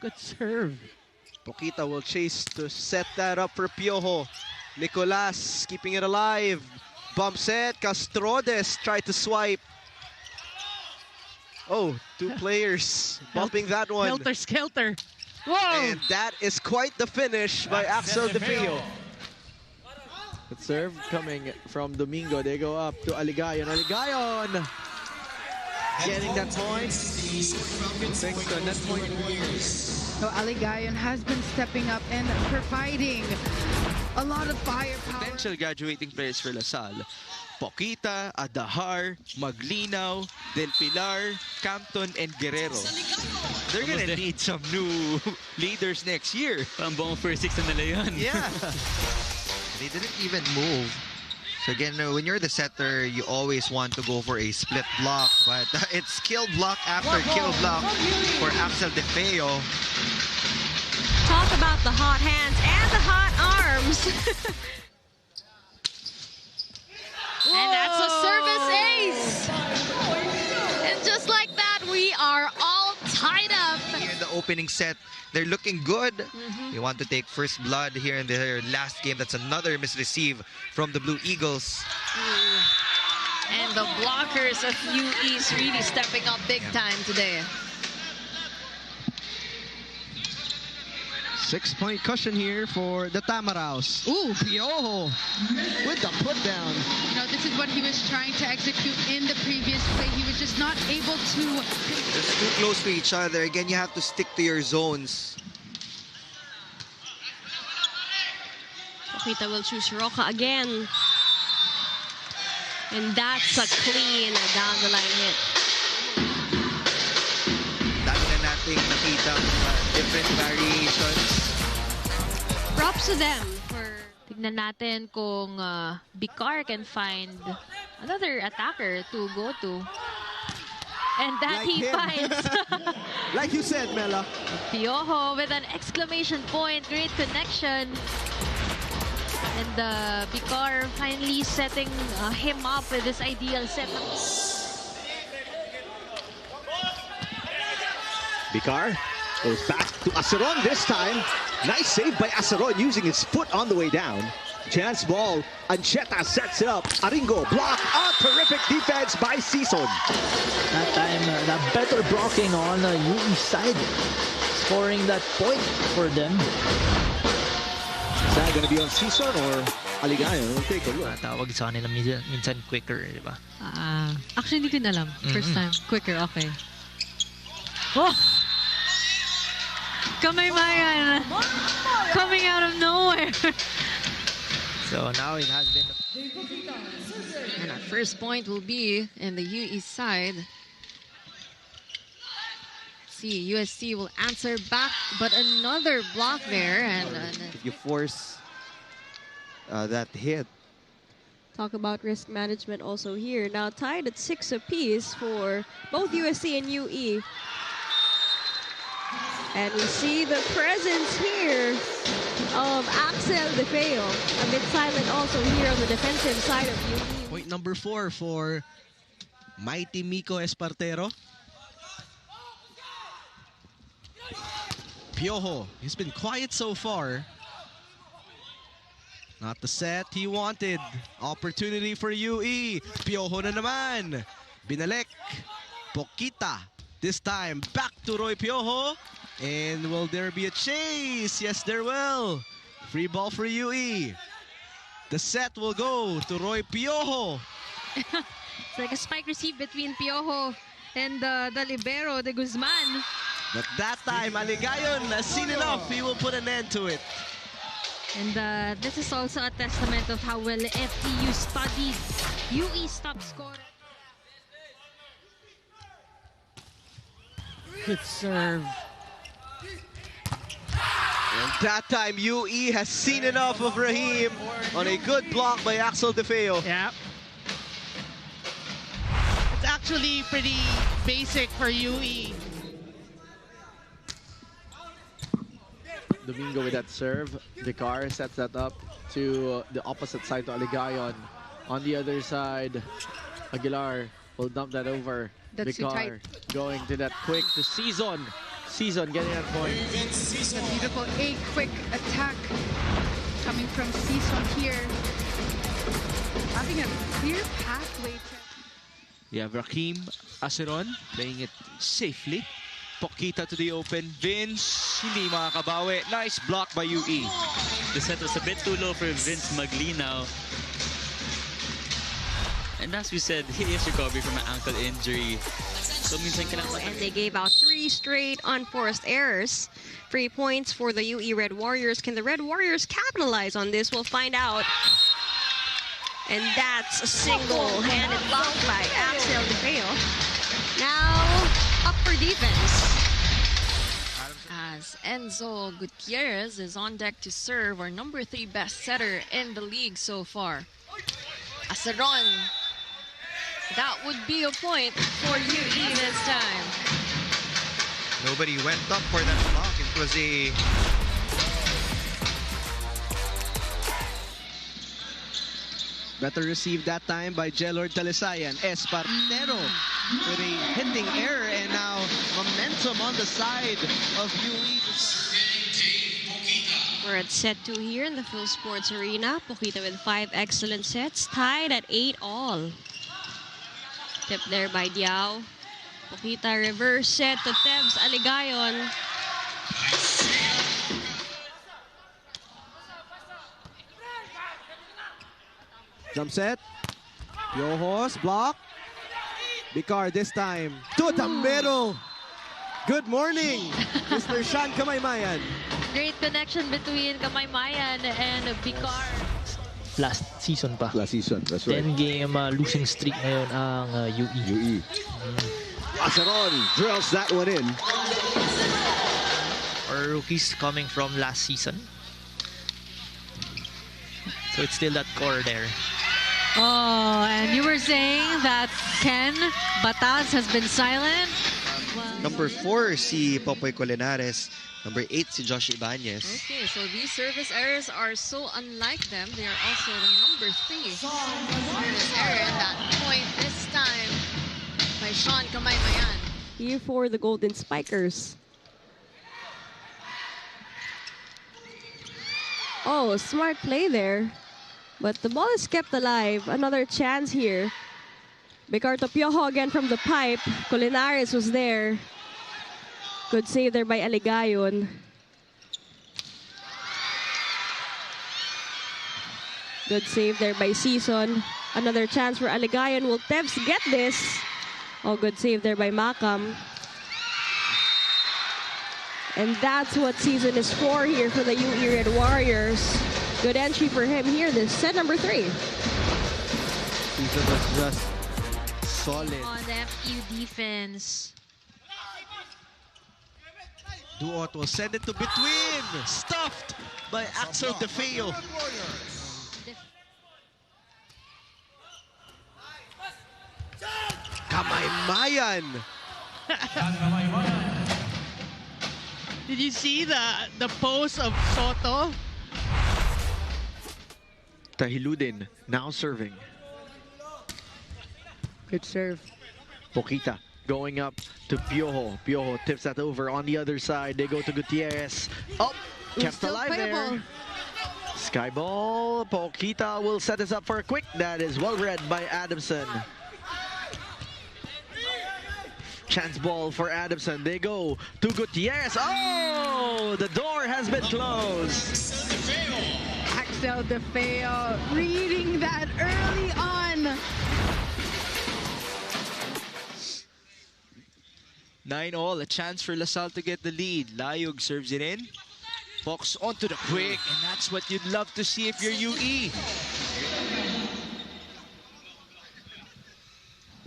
Good serve. Poquita will chase to set that up for Piojo. Nicolas keeping it alive. Bump set. Castrodes tried to swipe. Oh, two players bumping that one. Helter Skelter. Whoa! And that is quite the finish by Axel De Feo. Good serve coming from Domingo. They go up to Aligayon. Aligayon getting that point. Thanks to net point. So Aligayon has been stepping up and providing a lot of firepower. Potential graduating players for LaSalle. Poquita, Adahar, Maglinaw, Del Pilar, Campton, and Guerrero. They're gonna need some new leaders next year. Parang buong first six na nila yun. Yeah. They didn't even move. So again, when you're the setter, you always want to go for a split block, but it's kill block after kill block for Axel De Feo. Talk about the hot hands and the hot arms. And that's a service ace. And just like that, we are all tied up. Here in the opening set, they're looking good. They want to take first blood here in their last game. That's another misreceive from the Blue Eagles. And the blockers of UE's really stepping up big time today. 6-point cushion here for the Tamaraos. Ooh, Piojo with the put down. You know, this is what he was trying to execute in the previous play. He was just not able to. They're too close to each other. Again, you have to stick to your zones. Poquita will choose Roca again. And that's a clean down the line hit. Dami na nating nakita different variations. Props to them for... Tignan natin kung Bicar can find another attacker to go to. And that Like he him. finds. Like you said, Mela. Piojo with an exclamation point. Great connection. And Bicar finally setting him up with this ideal setup. Bicar goes back to Aceron this time. Nice save by Aceron using his foot on the way down. Chance ball. Ancheta sets it up. Aringo block. Terrific defense by Season. That time, the better blocking on the UE side. Scoring that point for them. Is that going to be on Season or Aligayon? We'll take a look. Tawag sa kanila minsan quicker, di ba? Actually, hindi ko na alam. First time. Quicker, okay. Oh! Kamay-mayan! Coming out of nowhere! So now it has been... And our first point will be in the UE side. See, USC will answer back, but another block there. And If you force that hit. Talk about risk management also here. Now tied at 6 apiece for both USC and UE. And we see the presence here of Axel De Feo. A bit silent also here on the defensive side of UE. Point number 4 for mighty Miko Espartero. Piojo, he's been quiet so far. Not the set he wanted. Opportunity for UE. Piojo na naman. Binalik. Poquita. This time back to Roy Piojo. And will there be a chase? Yes, there will. Free ball for UE. The set will go to Roy Piojo. it's like a spike receive between Piojo and the libero, de Guzman. But that time, Aligayon has seen enough. He will put an end to it. And this is also a testament of how well FEU studied UE top scorer. Good serve. And that time, UE has seen enough of Rahim on a good block by Axel De Feo. Yeah. It's actually pretty basic for UE. Domingo with that serve. Vicar sets that up to the opposite side to Aligayon. On the other side, Aguilar will dump that over. That's too Vicar tight. going to that quick to Season. Season getting that point. A beautiful quick attack coming from Season here. Having a clear pathway to... We have Rakim Aceron playing it safely. Pokita to the open. Vince, hindi makakabawi. Nice block by UE. The set was a bit too low for Vince Maglinaw. And as we said, he is recovering from an ankle injury. So minsan and they gave out 3 straight unforced errors. 3 points for the UE Red Warriors. Can the Red Warriors capitalize on this? We'll find out. And that's a single-handed block by Axel DeFeo. Now, up for defense. As Enzo Gutierrez is on deck to serve, our number 3 best setter in the league so far. Aceron. That would be a point for UE this time. Nobody went up for that block. It was a... Better received that time by Jelord Talisayan. Espartero with a hitting error, and now momentum on the side of UE. We're at set 2 here in the Phil Sports Arena. Pokita with 5 excellent sets, tied at 8 all. Tip there by Diao. Pokita reverse set to Tevs Aligayon. Jump set. Piojo's block. Bicar this time to the middle. Good morning, Mr. Sean Kamaymayan. Great connection between Kamaymayan and Bicar. Last season pa. Last season, that's right. 10-game losing streak ngayon ang UE. UE. Aceron drills that one in. Our rookies coming from last season. So it's still that core there. Oh, and you were saying that Ken Bataz has been silent? Number 4 si Popoy Colinares. Number 8 si Josh Ibanez. Okay, so these service errors are so unlike them. They are also the number 3 service error in that point this time by Sean Kamaymayan. Here for the Golden Spikers. Oh, smart play there. But the ball is kept alive. Another chance here. Bicar to Piojo again from the pipe. Colinares was there. Good save there by Aligayon. Good save there by Season. Another chance for Aligayon. Will Tevs get this? Oh, good save there by Makam. And that's what Season is for here for the UE Red Warriors. Good entry for him here, this set number 3. Season was just solid. On the FU defense. Duot will send it to between. Stuffed by Axel DeFeo. Kamaymayan. Did you see the pose of Soto? Tahiludin now serving. Good serve. Pokita going up to Piojo. Piojo tips that over on the other side. They go to Gutierrez. Oh, kept alive there. Sky ball. Pokita will set this up for a quick. That is well read by Adamson. Chance ball for Adamson. They go to Gutierrez. Oh, the door has been closed. Axel DeFeo reading that early on. 9-all, a chance for LaSalle to get the lead. Layog serves it in. Fox onto the quick, and that's what you'd love to see if you're UE.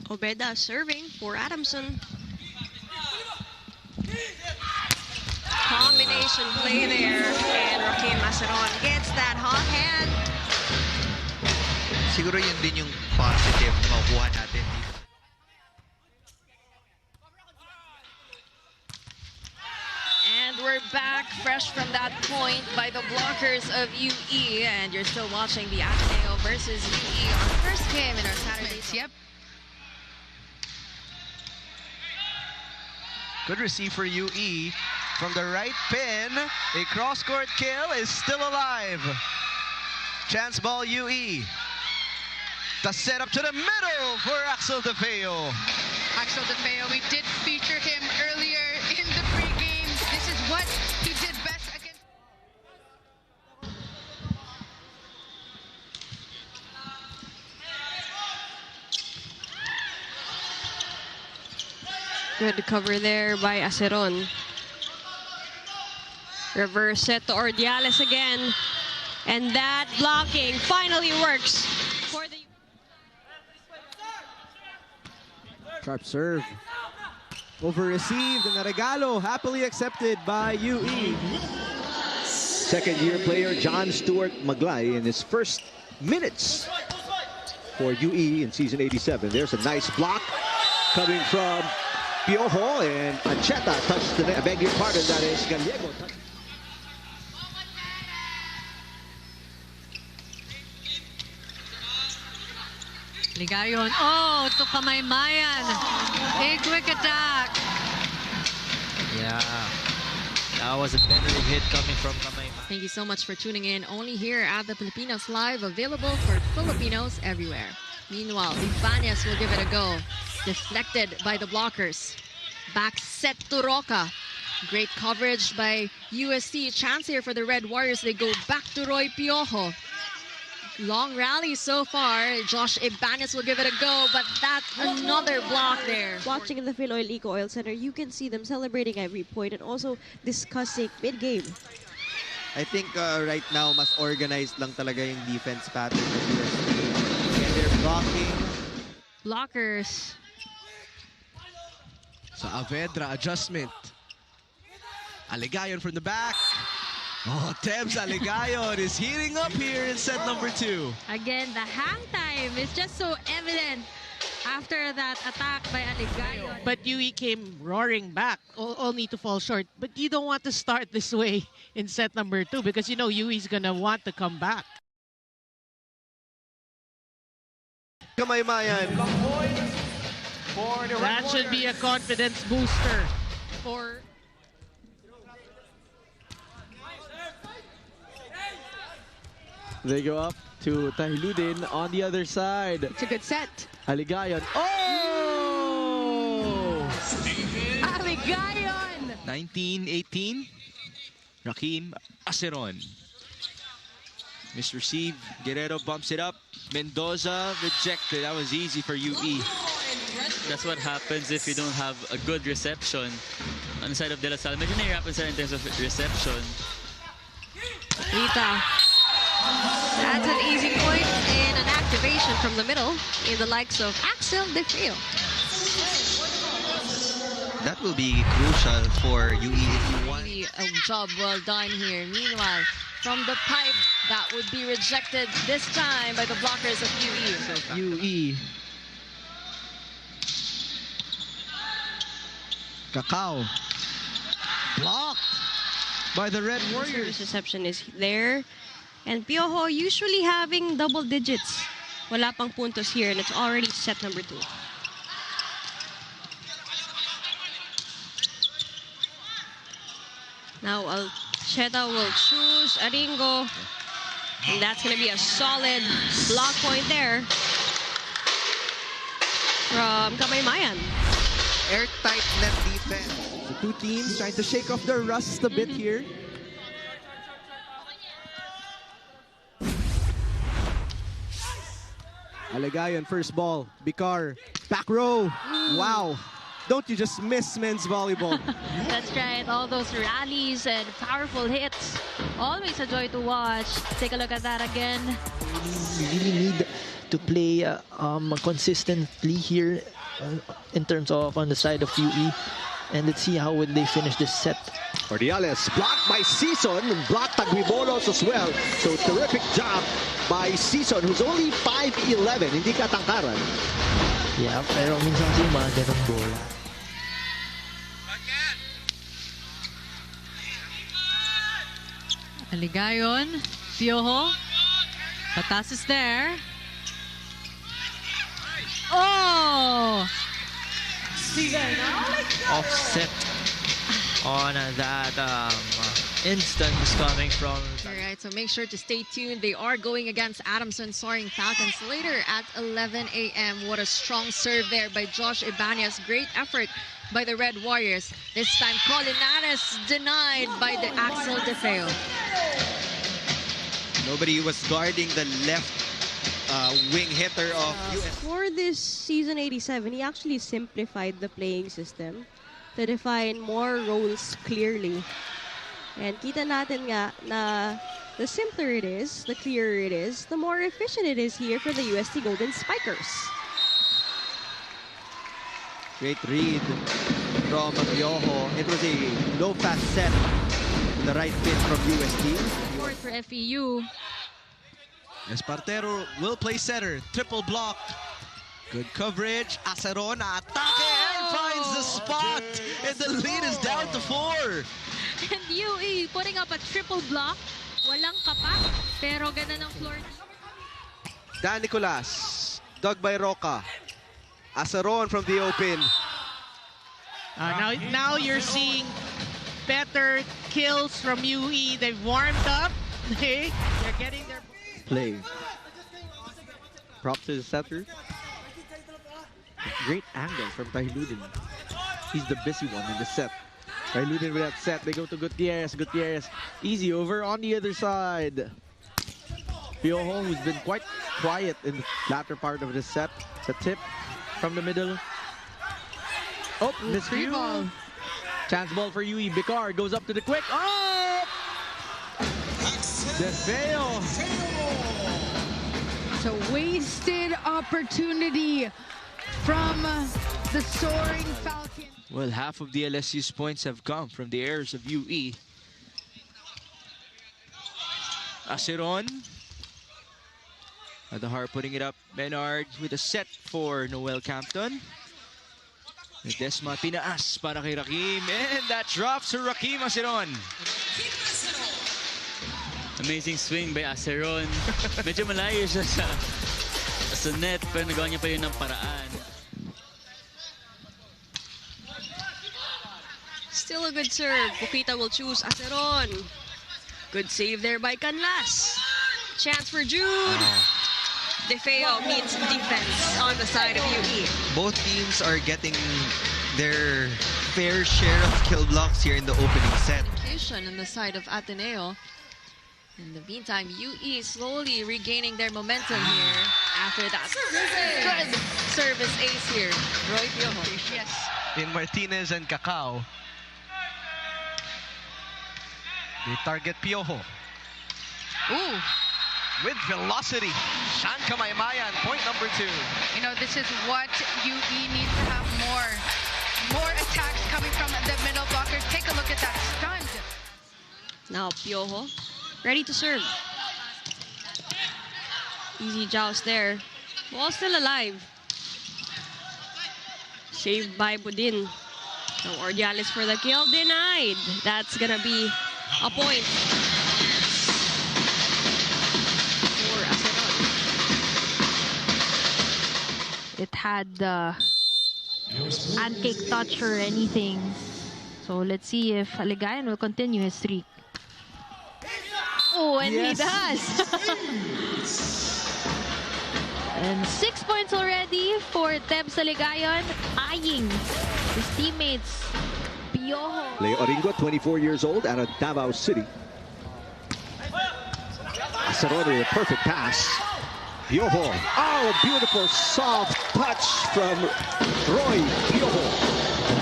Obeda serving for Adamson. Combination play there, and Rakim Aceron gets that hot hand. Siguro yun din yung positive na makukuha natin dito. And we're back fresh from that point by the blockers of UE. And you're still watching the Ateneo versus UE, our first game in our Saturday. Yep. Good receive for UE. From the right pin, a cross-court kill is still alive. Chance ball UE. The setup to the middle for Axel DeFeo. Axel DeFeo, we did feature him earlier in the pregame. This is what he did best against. Good cover there by Aceron. Reverse set to Ordiales again. And that blocking finally works for the... Sharp serve. Over received and a regalo happily accepted by UE. Second-year player John Stewart Maglay in his first minutes for UE in season 87. There's a nice block coming from Piojo, and Ancheta touched the net. I beg your pardon, that is Gallego. Ligayon. Oh, to Kamaymayan. A quick attack. Yeah. That was a penetrating hit coming from Kamaymayan. Thank you so much for tuning in. Only here at the Filipinos Live, available for Filipinos everywhere. Meanwhile, Ibanez will give it a go. Deflected by the blockers. Back set to Roca. Great coverage by USC. Chance here for the Red Warriors. They go back to Roy Piojo. Long rally so far. Josh Ibanez will give it a go, but that's another block there. Watching in the Philoil Eco Oil Center, you can see them celebrating every point and also discussing mid-game. I think right now, mas organized lang talaga yung defense pattern of USC. And they're blocking. Blockers. So Avedra adjustment. Aligayon from the back. Oh, Tebs Aligayon is heating up here in set number 2. Again, the hang time is just so evident after that attack by Aligayon. But UE came roaring back, only to fall short. But you don't want to start this way in set number 2 because you know UE's gonna want to come back. Kamaymayan. That should be a confidence booster for... They go up to Tahiludin on the other side. It's a good set. Aligayon. Oh! Aligayon! 19-18. Rakim Aceron. Misreceive. Guerrero bumps it up. Mendoza rejected. That was easy for UE. That's what happens if you don't have a good reception on the side of De La Salle. Medyo nahirapan sila in terms of reception. Rita. That's an easy point in an activation from the middle in the likes of Axel DeFeo. That will be crucial for UE if you want. Really a job well done here. Meanwhile, from the pipe, that would be rejected this time by the blockers of UE. UE. Cacao. Blocked by the Red Warriors. Reception is there. And Piojo usually having double digits. Wala pang puntos here, and it's already set number 2. Now Alcheta will choose Aringo. And that's going to be a solid block point there from Kamaymayan. Airtight net defense. The two teams trying to shake off the rust a bit here. Aligayon, first ball. Bikar, back row. Wow. Don't you just miss men's volleyball. That's right. All those rallies and powerful hits. Always a joy to watch. Take a look at that again. You really need to play consistently here in terms of on the side of UE. And let's see how will they finish this set. Ordiales blocked by Season and blocked Taguibolos as well. So terrific job by Season, who's only 5'11", hindi katangkaran. Yeah, pero minsan kasi mga ganun bola. Aligayon, Piojo. Batas is there. Oh! Offset on that instance coming from. Alright, so make sure to stay tuned. They are going against Adamson Soaring Falcons later at 11 a.m. What a strong serve there by Josh Ibanez. Great effort by the Red Warriors. This time, Colinares denied by the Axel DeFeo. Nobody was guarding the left wing hitter of US. For this season 87, he actually simplified the playing system to define more roles clearly. And kita natin nga na the simpler it is, the clearer it is, the more efficient it is here for the UST Golden Spikers. Great read from Piojo. It was a low-pass set in the right pin from UST. Support for FEU. Espartero will play center. Triple block. Good coverage. Aceron atake and finds the spot. And the lead is down to 4. And UE putting up a triple block. Walang kapak, pero ganda ng floor. Dan Nicolas. Dug by Roca. Aceron from the open. Now you're seeing better kills from UE. They've warmed up. They're getting their play. Props to the setter. Great angle from Tahiludin. He's the busy one in the set. Tahiludin with that set. They go to Gutierrez. Gutierrez easy over on the other side. Piojo, who's been quite quiet in the latter part of the set. The tip from the middle. Oh, miscue. Chance ball for UE. Bicar goes up to the quick. Oh! DeFeo. It's a wasted opportunity from the Soaring Falcons. Well, half of the LSU's points have come from the errors of UE. Aceron. Adahar putting it up. Menard with a set for Noel Campton. Desma tinaas para kay Rakim. And that drops to Rakim Aceron. Amazing swing by Aceron. Medyo malayo siya sa net, pero nagawa niya pa yun ng paraan. Still a good serve. Pukita will choose Aceron. Good save there by Canlas. Chance for Jude. DeFeo meets defense on the side of UE. Both teams are getting their fair share of kill blocks here in the opening set. Execution on the side of Ateneo. In the meantime, UE slowly regaining their momentum here after that. Good service ace here. Roy Piojo. Yes. In Martinez and Cacao. They target Piojo. Ooh. With velocity. Shan Kamaymayan, point number 2. You know, this is what UE needs to have more attacks coming from the middle blocker. Take a look at that stunned. Now Piojo, ready to serve. Easy joust there. Ball still alive. Saved by Budin. So Ordiales for the kill, denied. That's gonna be a point. It had the pancake touch or anything. So let's see if Aligayan will continue his streak. Oh, and he does. And 6 points already for Tebs Aligayan, eyeing his teammates. Piojo. Leo Oringo, 24 years old, out of Davao City. Aceron with a perfect pass. Piojo. Oh, a beautiful soft touch from Roy Piojo.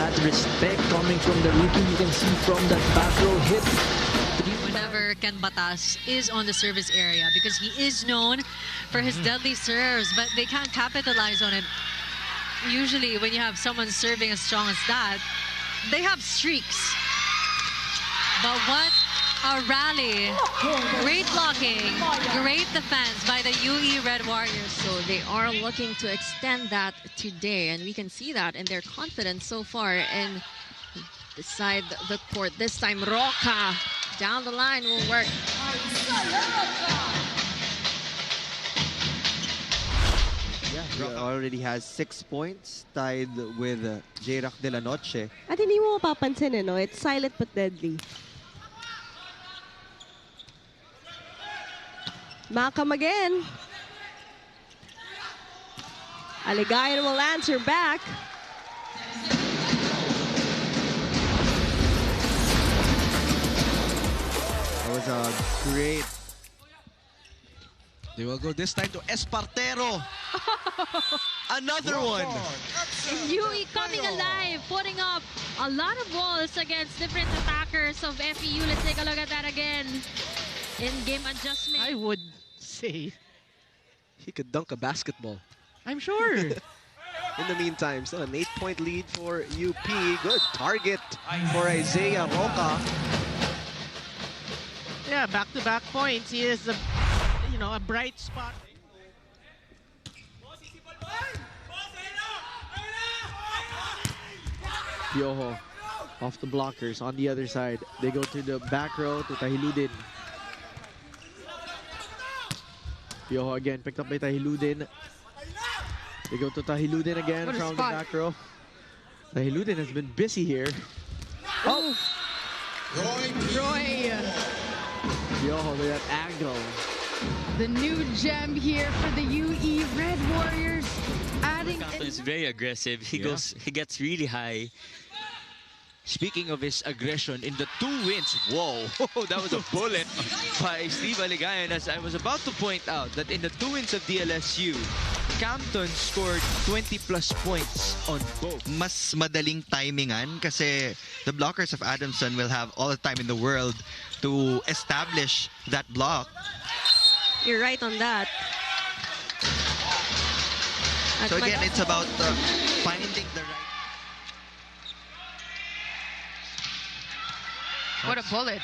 That respect coming from the rookie, you can see from that back row hit. Whenever Ken Batas is on the service area, because he is known for his deadly serves, but they can't capitalize on it. Usually when you have someone serving as strong as that, they have streaks. But what a rally. Great blocking, great defense by the UE Red Warriors. So they are looking to extend that today, and we can see that in their confidence so far. And beside the court, this time Roca down the line will work. Yeah, He already has 6 points, tied with J-Rock de la Noche. At hindi mo mapapansin, no? It's silent but deadly. Makam again. Aligayan will answer back. That was a great... They will go this time to Espartero. Another one. Yui coming alive, putting up a lot of balls against different attackers of FEU. Let's take a look at that again. In-game adjustment. I would say he could dunk a basketball. I'm sure. In the meantime, still an 8-point lead for UP. Good target for Isaiah Roca. Yeah, back-to-back points. He is a, a bright spot. Piojo off the blockers on the other side. They go to the back row to Tahiludin. Piojo again picked up by Tahiludin. They go to Tahiludin again from the back row. Tahiludin has been busy here. Oh! Roy! Piojo with that angle. The new gem here for the UE Red Warriors. Adding... Captain is very aggressive. He gets really high. Speaking of his aggression in the 2 wins, whoa, that was a bullet by Steve Aligayan. As I was about to point out that in the 2 wins of DLSU, Campton scored 20+ points on both. Mas madaling timingan kasi the blockers of Adamson will have all the time in the world to establish that block. You're right on that. So again, it's about finding the right... What a bullet.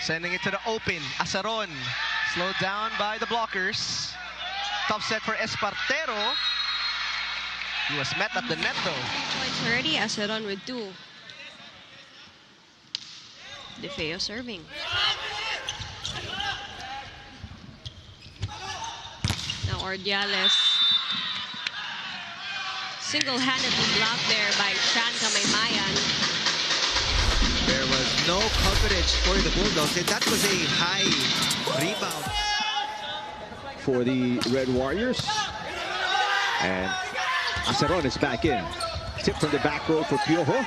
Sending it to the open. Asaron slowed down by the blockers. Tough set for Espartero. He was met at the net though. Points already. Asaron with 2. DeFeo serving. Now Ordiales. Single-handedly blocked there by Chan Kamaymayan. There was no coverage for the Bulldogs, and that was a high rebound. For the Red Warriors. And Asaron is back in. Tip from the back row for Piojo.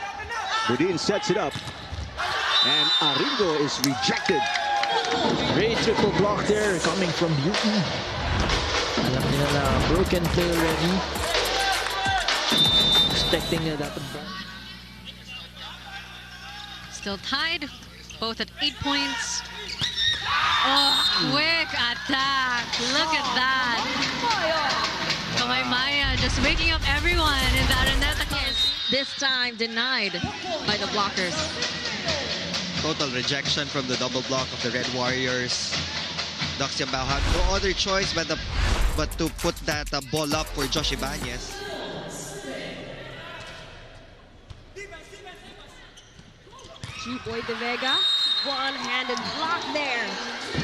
Budin sets it up. And Aringo is rejected. Great triple block there coming from UE. Alam nila na broken play already. Expecting that to burn. Still tied, both at 8 points. Oh, quick attack. Look at that. Kamaymayan just waking up everyone in that net is this time denied by the blockers. Total rejection from the double block of the Red Warriors. Ducks Yambao had no other choice but to put that ball up for Josh Ibanez. G-Boy De Vega. One-handed block there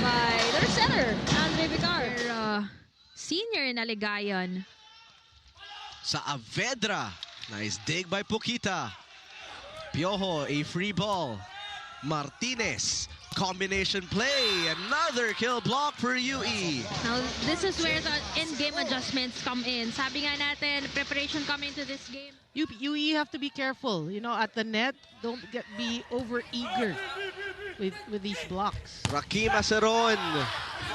by their center, Andre Vicar. Their, senior in Aligayan. Sa Avedra. Nice dig by Pokita. Piojo, a free ball. Martinez. Combination play. Another kill block for UE. Now, this is where the in-game adjustments come in. Sabi nga natin, preparation coming to this game. UE have to be careful. At the net, don't be over-eager with these blocks. Rakim Asaron.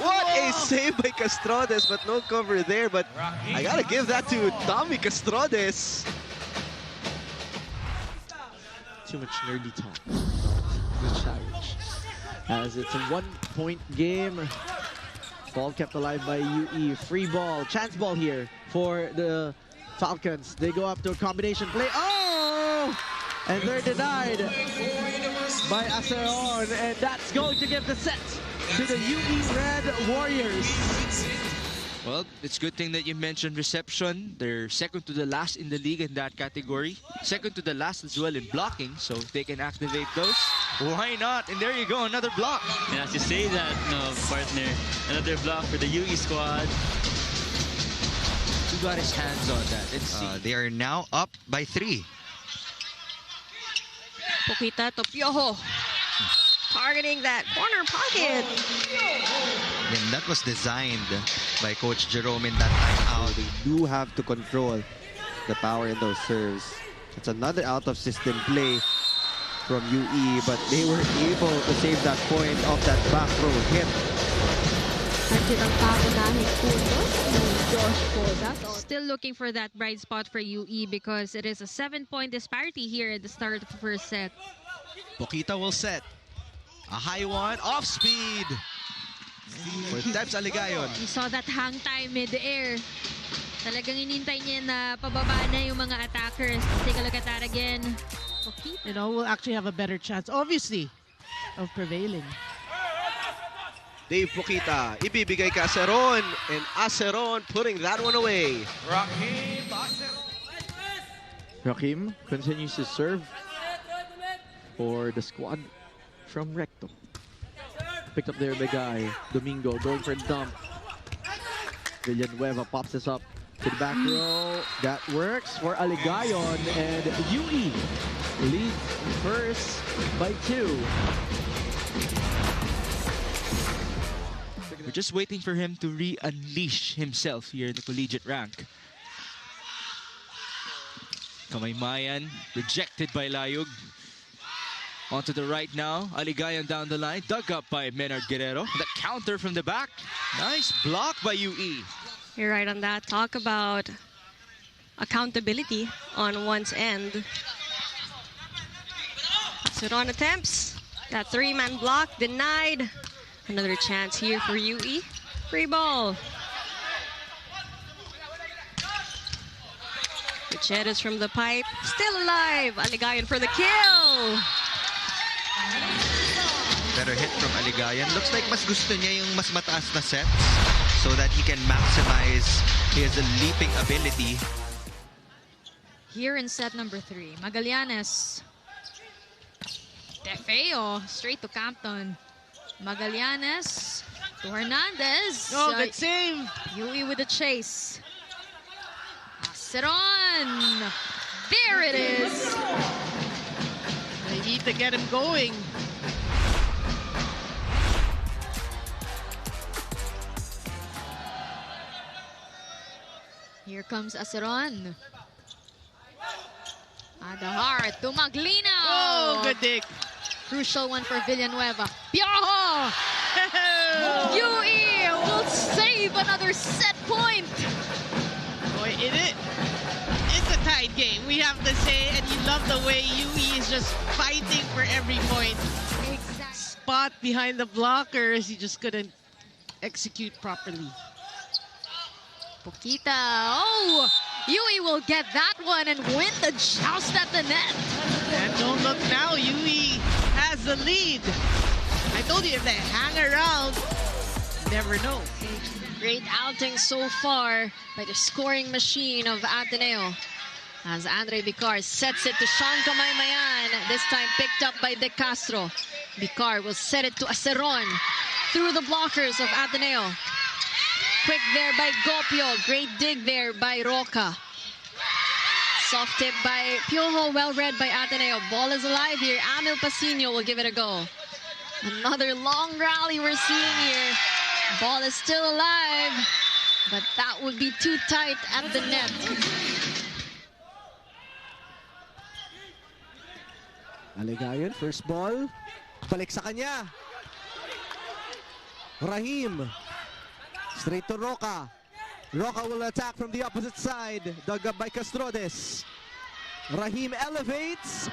What a save by Castrodes, but no cover there. But I gotta give that to Tommy Castrodes. Too much nerdy talk. Good challenge. As it's a 1-point game. Ball kept alive by UE. Free ball. Chance ball here for the Falcons. They go up to a combination play. Oh! And they're denied by Asaron. And that's going to give the set to the UE Red Warriors. Well, it's a good thing that you mentioned reception. They're second to the last in the league in that category. Second to the last as well in blocking, so if they can activate those, why not? And there you go, another block. And as you say that, partner, another block for the UE squad. got his hands on that. Let's see. They are now up by 3. Pokita to Piojo. Targeting that corner pocket. And that was designed by Coach Jerome in that timeout. They do have to control the power in those serves. It's another out-of-system play from UE, but they were able to save that point off that back row hit. Still looking for that bright spot for UE because it is a 7-point disparity here at the start of the first set. Pokita will set. A high one, off speed. For Tebs Aligayon. You saw that hang time mid-air. Talagang inintay niya na pababa na yung mga attackers. Take a look at that again. You know, we'll actually have a better chance, obviously, of prevailing. Dave Pokita, ibibigay ka Aceron, and Aceron putting that one away. Rakim continues to serve for the squad from Recto. Picked up there by guy. Domingo going for a dump. Villanueva pops this up to the back row. That works for Aligayon, and UE leads first by 2. We're just waiting for him to re-unleash himself here in the collegiate rank. Kamaymayan rejected by Layug. Onto the right now. Aligayon down the line. Dug up by Menard Guerrero. The counter from the back. Nice block by UE. You're right on that. Talk about accountability on one's end. Aceron attempts. That 3-man block denied. Another chance here for UE. Free ball. Gutierrez from the pipe. Still alive. Aligayon for the kill. Better hit from Aligayon. Looks like mas gusto niya yung mas mataas na sets so that he can maximize his leaping ability. Here in set number 3, Magallanes. Defeo straight to Campton. Magallanes to Hernandez. Oh, good save. UE with the chase. Aceron. There it is. They need to get him going. Here comes Aceron. Adahar to Maglino. Oh, good dig. Crucial one for Villanueva. Piojo! UE will save another set point. Boy, it's a tight game, we have to say, and you love the way UE is just fighting for every point. Exactly. Spot behind the blockers, he just couldn't execute properly. Pokita. Oh! UE will get that one and win the joust at the net. And don't look now, UE has the lead. I told you, if they hang around, never know. Great outing so far by the scoring machine of Ateneo. As Andre Bicar sets it to Sean Kamaymayan, this time picked up by De Castro. Bicar will set it to Aceron through the blockers of Ateneo. Quick there by Gopio. Great dig there by Roca. Soft tip by Piojo, well read by Ateneo. Ball is alive here. Amil Pasino will give it a go. Another long rally we're seeing here. Ball is still alive, but that would be too tight at the net. Aligayon, first ball. Balik sa kanya. Rahim. Straight to Roca. Roca will attack from the opposite side. Dug up by Castrodes. Rahim elevates.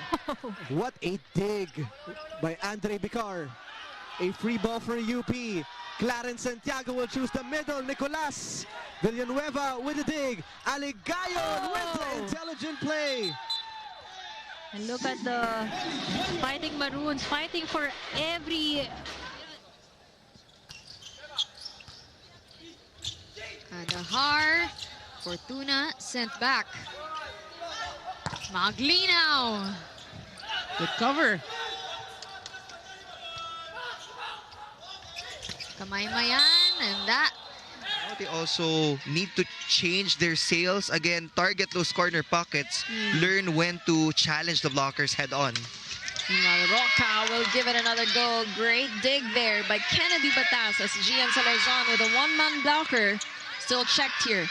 What a dig by Andre Bicar. A free ball for UP. Clarence Santiago will choose the middle. Nicolas Villanueva with a dig. Aligayon with the intelligent play. And look at the Fighting Maroons fighting for every... Adahar, Fortuna sent back. Maglino. Good cover. Kamaymayan, and that They also need to change their sails. Again, target those corner pockets. Learn when to challenge the blockers head on. Meanwhile, Roca will give it another go. Great dig there by Kennedy Batas as Gian Salarzon with a one-man blocker. Still checked here.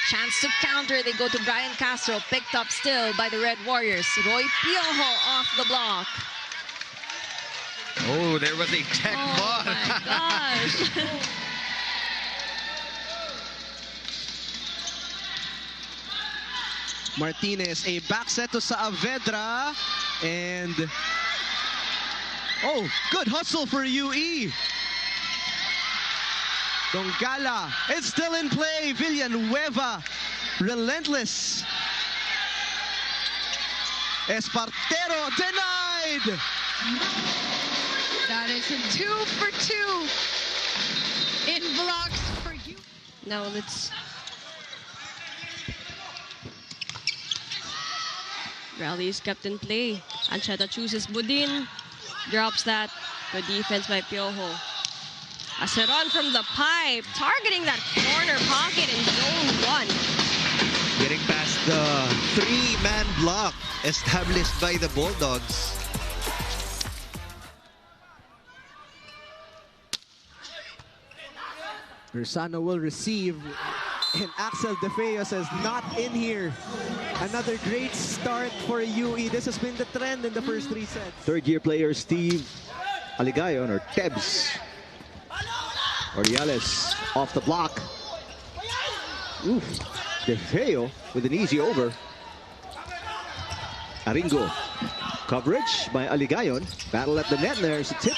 Chance to counter. They go to Brian Castro. Picked up still by the Red Warriors. Roy Piojo off the block. Oh, there was a tech ball. Oh my gosh. Martinez, a back set to Saavedra. And oh, good hustle for UE. Dongala, it's still in play. Villanueva, relentless. Espartero denied. That is a 2 for 2 in blocks for you. Now let's... Rallies kept in play. Ancheta chooses Budin. Drops that. Good defense by Piojo. Aceron from the pipe. Targeting that corner pocket in zone 1. Getting past the 3-man block established by the Bulldogs. Bersano will receive, and Axel De Feo says not in here. Another great start for UE. This has been the trend in the first 3 sets. Third-year player Steve Aligayon, or Tebs. Ordiales off the block. Oof. De Feo with an easy over. Aringo. Coverage by Aligayon. Battle at the net. There's a tip.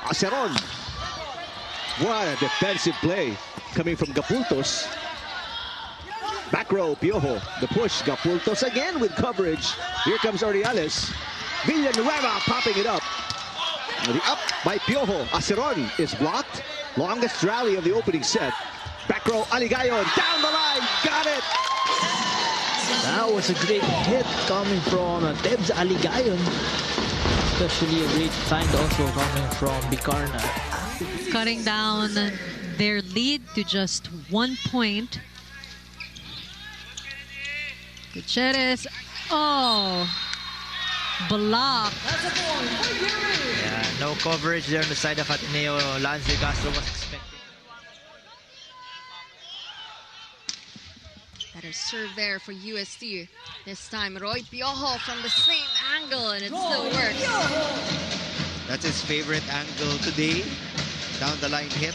Aceron. What a defensive play coming from Gapultos. Back row, Piojo. The push, Gapultos again with coverage. Here comes Ordiales. Villanueva popping it up. The up by Piojo. Aceron is blocked. Longest rally of the opening set. Back row, Aligayon down the line. Got it. That was a great hit coming from Tebs Aligayon. Especially a great find also coming from Bicarna. Cutting down their lead to just 1 point. Gutierrez, oh, block. Yeah, no coverage there on the side of Ateneo. Lance De Castro was expecting. Better serve there for UST. This time, Roy Piojo from the same angle, and it still works. That's his favorite angle today. Down the line hit.